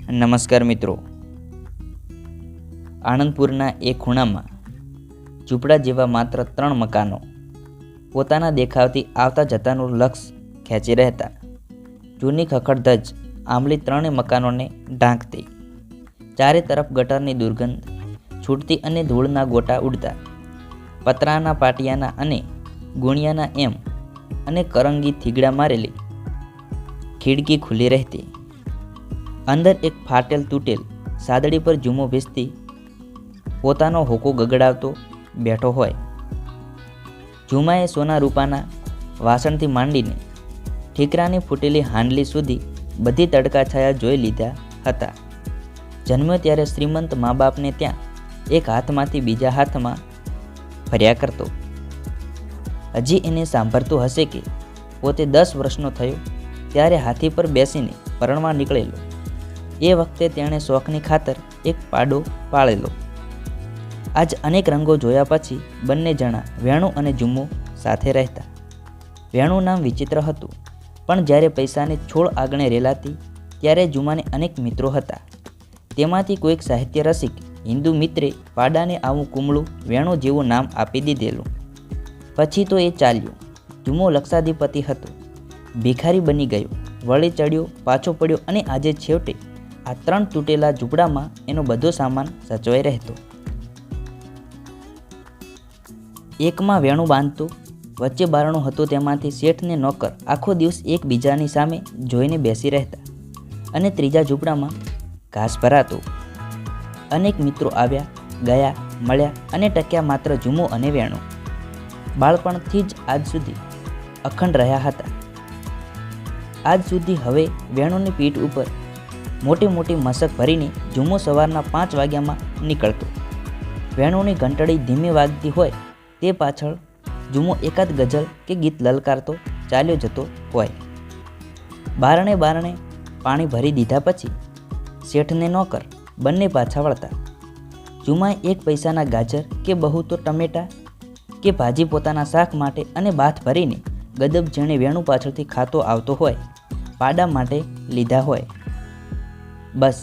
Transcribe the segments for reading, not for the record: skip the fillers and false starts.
નમસ્કાર મિત્રો, આણંદપુરના એક ખૂણામાં ઝૂંપડા જેવા માત્ર 3 મકાનો પોતાના દેખાવથી આવતા જતાનું લક્ષ ખેંચી રહેતા. જૂની ખખડધજ આંબલી 3 મકાનોને ઢાંકતી. ચારે તરફ ગટરની દુર્ગંધ છૂટતી અને ધૂળના ગોટા ઉડતા. પતરાના પાટિયાના અને ગુણિયાના એમ અને કરંગી થીગડા મારેલી ખિડકી ખુલ્લી રહેતી. અંદર એક ફાટેલ તૂટેલ સાદડી પર ઝૂમો ભીસતી પોતાનો હોકો ગગડાવતો બેઠો હોય. ઝૂમાએ સોના રૂપાના વાસણથી માંડીને ઠીકરાની ફૂટેલી હાંડલી સુધી બધી તડકા છાયા જોઈ લીધા હતા. જન્મ્યો ત્યારે શ્રીમંત મા બાપને ત્યાં એક હાથમાંથી બીજા હાથમાં ફર્યા કરતો. હજી એને સાંભળતું હશે કે પોતે 10 વર્ષનો થયો ત્યારે હાથી પર બેસીને પરણવા નીકળેલો. એ વખતે તેણે શોખની ખાતર એક પાડો પાળેલો. આજ અનેક રંગો જોયા પછી બંને જણા વેણુ અને ઝૂમો સાથે રહેતા. વેણું નામ વિચિત્ર હતું, પણ જ્યારે પૈસાની છોડ આગણે રેલાતી ત્યારે ઝૂમાને અનેક મિત્રો હતા. તેમાંથી કોઈક સાહિત્ય રસિક હિન્દુ મિત્રે પાડાને આવું કુમળું વેણુ જેવું નામ આપી દીધેલું. પછી તો એ ચાલ્યો. ઝૂમો લક્ષાધિપતિ હતો, ભિખારી બની ગયો, વળી ચડ્યો, પાછો પડ્યો અને આજે છેવટે આ 3 તૂટેલા ઝૂંપડામાં એનો બધો સામાન સચવાઈ રહેતો. એકમાં વેણું બાંધતું, વચ્ચે બારણું હતું, તેમાંથી શેઠને નોકર આખો દિવસ એકબીજાની સામે જોઈને બેસી રહેતા. અને ત્રીજા ઝૂંપડામાં ઘાસ ભરાતું. અનેક મિત્રો આવ્યા ગયા, મળ્યા અને ટક્યા માત્ર ઝૂમો અને વેણું. બાળપણથી જ આજ સુધી અખંડ રહ્યા હતા. આજ સુધી હવે વેણુની પીઠ ઉપર મોટી મોટી મશક ભરીને ઝૂમો સવારના 5 વાગ્યામાં નીકળતો. વેણુની ઘંટડી ધીમે વાગતી હોય તે પાછળ ઝૂમો એકાદ ગઝલ કે ગીત લલકારતો ચાલ્યો જતો હોય. બારણે પાણી ભરી દીધા પછી શેઠને નોકર બંને પાછા વળતા. ઝૂમાએ 1 પૈસાના ગાજર કે બહુ તો ટમેટા કે ભાજી પોતાના શાક માટે અને બાથ ભરીને ગદબ જેણે વેણુ પાછળથી ખાતો આવતો હોય પાડા માટે લીધા હોય. બસ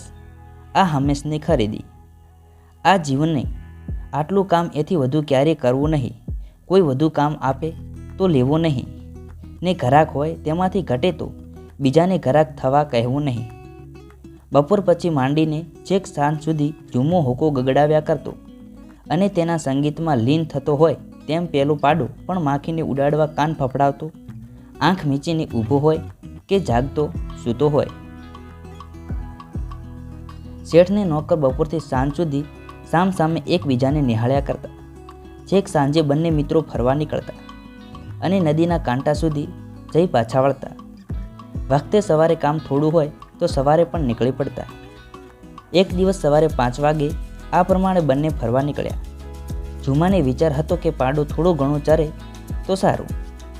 આ હંમેશની ખરીદી. આ જીવનને આટલું કામ એથી વધુ ક્યારેય કરવું નહીં. કોઈ વધુ કામ આપે તો લેવો નહીં, ને ઘરાક હોય તેમાંથી ઘટે તો બીજાને ઘરાક થવા કહેવું નહીં. બપોર પછી માંડીને છેક સાંજ સુધી ઝૂમો હોકો ગગડાવ્યા કરતો અને તેના સંગીતમાં લીન થતો હોય તેમ પેલો પાડો પણ માખીને ઉડાડવા કાન ફફડાવતો, આંખ મીચીને ઊભો હોય કે જાગતો સૂતો હોય. શેઠને નોકર બપોરથી સાંજ સુધી સામસામે એકબીજાને નિહાળ્યા કરતા. છેક સાંજે બંને મિત્રો ફરવા નીકળતા અને નદીના કાંઠા સુધી જઈ પાછા વળતા. વખતે સવારે કામ થોડું હોય તો સવારે પણ નીકળી પડતા. એક દિવસ સવારે 5 વાગે આ પ્રમાણે બંને ફરવા નીકળ્યા. ઝૂમાને વિચાર હતો કે પાડો થોડો ઘણો ચરે તો સારું,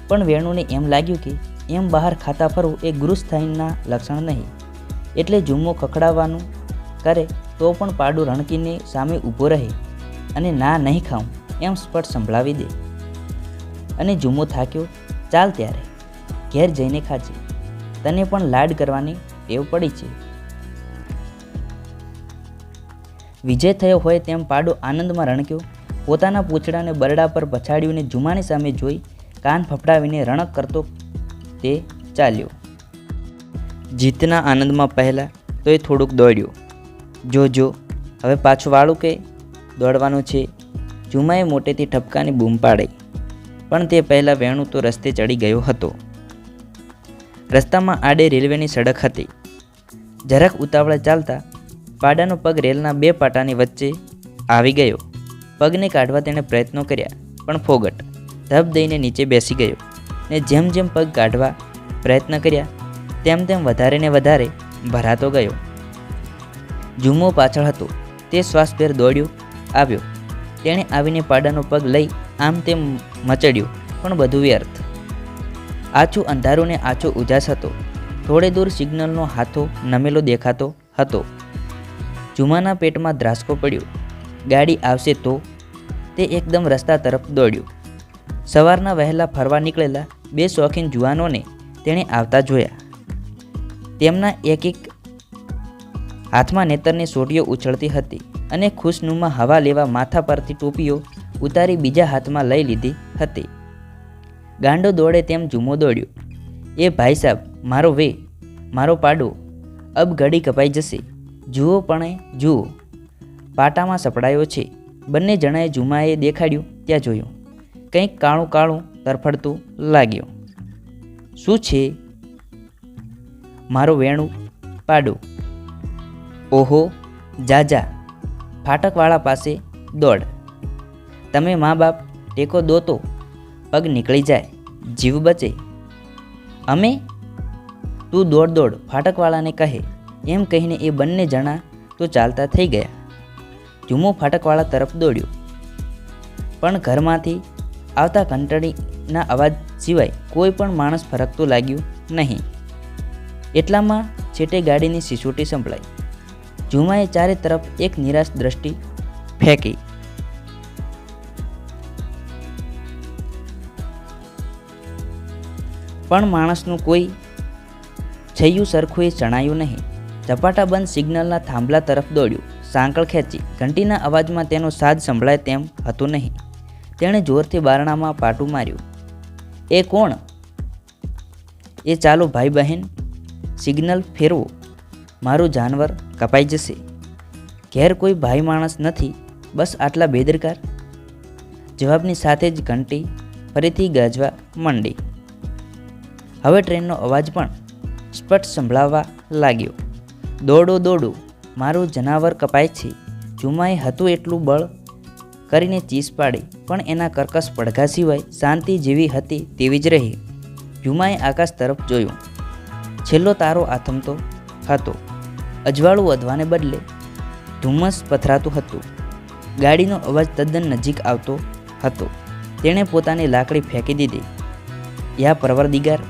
પણ વેણુને એમ લાગ્યું કે એમ બહાર ખાતા ફરવું એ ગુરુસ્થાનના લક્ષણ નહીં. એટલે ઝૂમો ખખડાવવાનું કરે તો પણ પાડો રણકીને સામે ઊભો રહે અને ના નહીં ખાઉં એમ સ્પષ્ટ સંભળાવી દે. અને ઝૂમો થાક્યો, ચાલ ત્યારે ઘેર જઈને ખાજે, તને પણ લાડ કરવાની ટેવ પડી છે. વિજય થયો હોય તેમ પાડો આનંદમાં રણક્યો. પોતાના પૂંછડાને બરડા પર પછાડ્યું ઝૂમાની સામે જોઈ કાન ફફડાવીને રણક કરતો તે ચાલ્યો. જીતના આનંદમાં પહેલાં તો એ થોડુંક દોડ્યો. જો હવે પાછું વાળું કે દોડવાનું છે, ઝૂમાએ મોટેથી ઠપકાની બૂમ પાડી. પણ તે પહેલાં વેણુ તો રસ્તે ચડી ગયો હતો. રસ્તામાં આડે રેલવેની સડક હતી. જરાક ઉતાવળે ચાલતા પાડાનો પગ રેલના 2 પાટાની વચ્ચે આવી ગયો. પગને કાઢવા તેણે પ્રયત્નો કર્યા, પણ ફોગટ ધબ દઈને નીચે બેસી ગયો ને જેમ જેમ પગ કાઢવા પ્રયત્ન કર્યા તેમ તેમ વધારે ને વધારે ભરાતો ગયો. ઝૂમો પાછળ હતો. તે શ્વાસભેર દોડ્યો આવ્યો. તેણે આવીને પાડાનો પગ લઈ આમ તેમ મચડ્યો, પણ બધું વ્યર્થ. આછું અંધારું ને આછો ઉજાસ હતો. થોડે દૂર સિગ્નલનો હાથો નમેલો દેખાતો હતો. ઝૂમાના પેટમાં ધ્રાસકો પડ્યો. ગાડી આવશે તો તે એકદમ રસ્તા તરફ દોડ્યો. સવારના વહેલા ફરવા નીકળેલા 2 શોખીન જુવાનોને તેણે આવતા જોયા. તેમના એક એક હાથમાં નેતરની સોટીઓ ઉછળતી હતી અને ખુશનુમા હવા લેવા માથા પરથી ટોપીઓ ઉતારી બીજા હાથમાં લઈ લીધી હતી. ગાંડો દોડે તેમ ઝુમ્મો દોડ્યો. એ ભાઈ સાહેબ, મારો વે, મારો પાડો, અબ ઘડી કપાઈ જશે. જુઓ પણ જુઓ, પાટામાં સપડાયો છે. બંને જણાએ ઝુમ્માએ દેખાડ્યું ત્યાં જોયું. કંઈક કાળું કાળું તરફડતું લાગ્યું. શું છે? મારો વેણું પાડો. ઓહો, જા જા, ફાટકવાળા પાસે દોડ. તમે મા બાપ ટેકો દો તો પગ નીકળી જાય, જીવ બચે. અમે? તું દોડ દોડ, ફાટકવાળાને કહે. એમ કહીને એ બંને જણા તો ચાલતા થઈ ગયા. ઝુમ્મો ફાટકવાળા તરફ દોડ્યો, પણ ઘરમાંથી આવતા ઘંટડીના અવાજ સિવાય કોઈ પણ માણસ ફરકતું લાગ્યું નહીં. એટલામાં છેટે ગાડીની સિસોટી સંભળાઈ. ઝુમ્માએ ચારે તરફ એક નિરાશ દ્રષ્ટિ ફેંકી. પણ માણસનું કોઈ છૈયું સરખું એ ચણાયું નહીં. ઝપાટા બંધ સિગ્નલના થાંભલા તરફ દોડ્યું. સાંકળ ખેંચી. ઘંટીના અવાજમાં તેનો સાદ સંભળાય તેમ હતું નહીં. તેણે જોરથી બારણામાં પાટું માર્યું. એ કોણ? એ ચાલો ભાઈ બહેન, સિગ્નલ ફેરવો, મારું જાનવર કપાઈ જશે. ઘેર કોઈ ભાઈ માણસ નથી, બસ આટલા બેદરકાર. જવાબની સાથે જ ઘંટી ફરીથી ગાજવા માંડી. હવે ટ્રેનનો અવાજ પણ સ્પષ્ટ સંભળાવા લાગ્યો. દોડો દોડો, મારું જનાવર કપાય છે. ઝુમ્માએ હતું એટલું બળ કરીને ચીસ પાડી, પણ એના કર્કશ પડઘા સિવાય શાંતિ જેવી હતી તેવી જ રહી. ઝુમ્માએ આકાશ તરફ જોયું. છેલ્લો તારો આથમતો હતો. અજવાળું વધવાને બદલે ધુમ્મસ પથરાતું હતું. ગાડીનો અવાજ તદ્દન નજીક આવતો હતો. તેણે પોતાની લાકડી ફેંકી દીધી. યા પરવરદિગાર,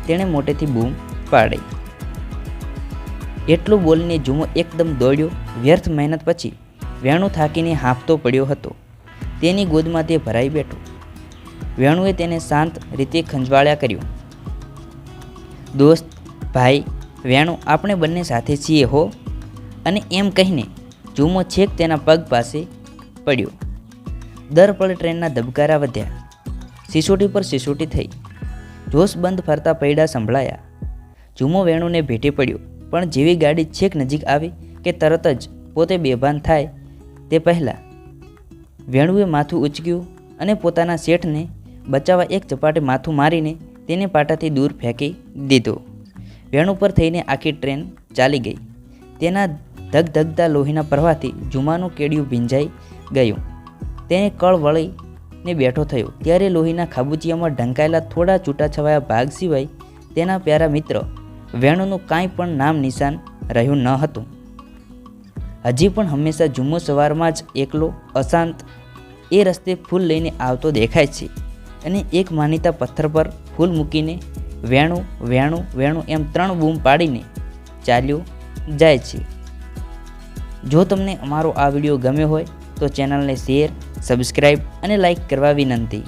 તેણે મોટેથી બૂમ પાડી. એટલું બોલીને ઝુમ્મો એકદમ દોડ્યો. વ્યર્થ મહેનત પછી વેણુ થાકીને હાંફતો પડ્યો હતો. તેની ગોદમાં તે ભરાઈ બેઠો. વેણુએ તેને શાંત રીતે ખંજવાળ્યા કર્યું. દોસ્ત, ભાઈ, વેણુ, આપણે બંને સાથે છીએ હો. અને એમ કહીને ઝુમ્મો છેક તેના પગ પાસે પડ્યો. દર પળે ટ્રેનના ધબકારા વધ્યા. સિસોટી પર સિસોટી થઈ. જોશબંધ ફરતા પૈડા સંભળાયા. ઝુમ્મો વેણુને ભેટે પડ્યો, પણ જેવી ગાડી છેક નજીક આવી કે તરત જ પોતે બેભાન થાય તે પહેલાં વેણુએ માથું ઉંચક્યું અને પોતાના શેઠને બચાવવા એક ઝપાટે માથું મારીને તેને પાટાથી દૂર ફેંકી દીધો. વેણુ પર થઈને આખી ટ્રેન ચાલી ગઈ. તેના ધગધગતા લોહીના પ્રવાહથી ઝુમ્માનું કેડિયું ભીંજાઈ ગયું. તેને કળ વળીને બેઠો થયો ત્યારે લોહીના ખાબુચિયામાં ઢંકાયેલા થોડા છૂટાછવાયા ભાગ સિવાય તેના પ્યારા મિત્ર વેણુનું કાંઈ પણ નામ નિશાન રહ્યું ન હતું. હજી પણ હંમેશા ઝુમ્મો સવારમાં જ એકલો અશાંત એ રસ્તે ફૂલ લઈને આવતો દેખાય છે અને એક માનીતા પથ્થર પર ફૂલ મૂકીને વેણુ વેણુ વેણુ એમ 3 બૂમ પાડીને ચાલ્યો જાય છે. જો તમને અમારો આ વિડીયો ગમ્યો હોય તો ચેનલને શેર, સબસ્ક્રાઈબ અને લાઈક કરવા વિનંતી.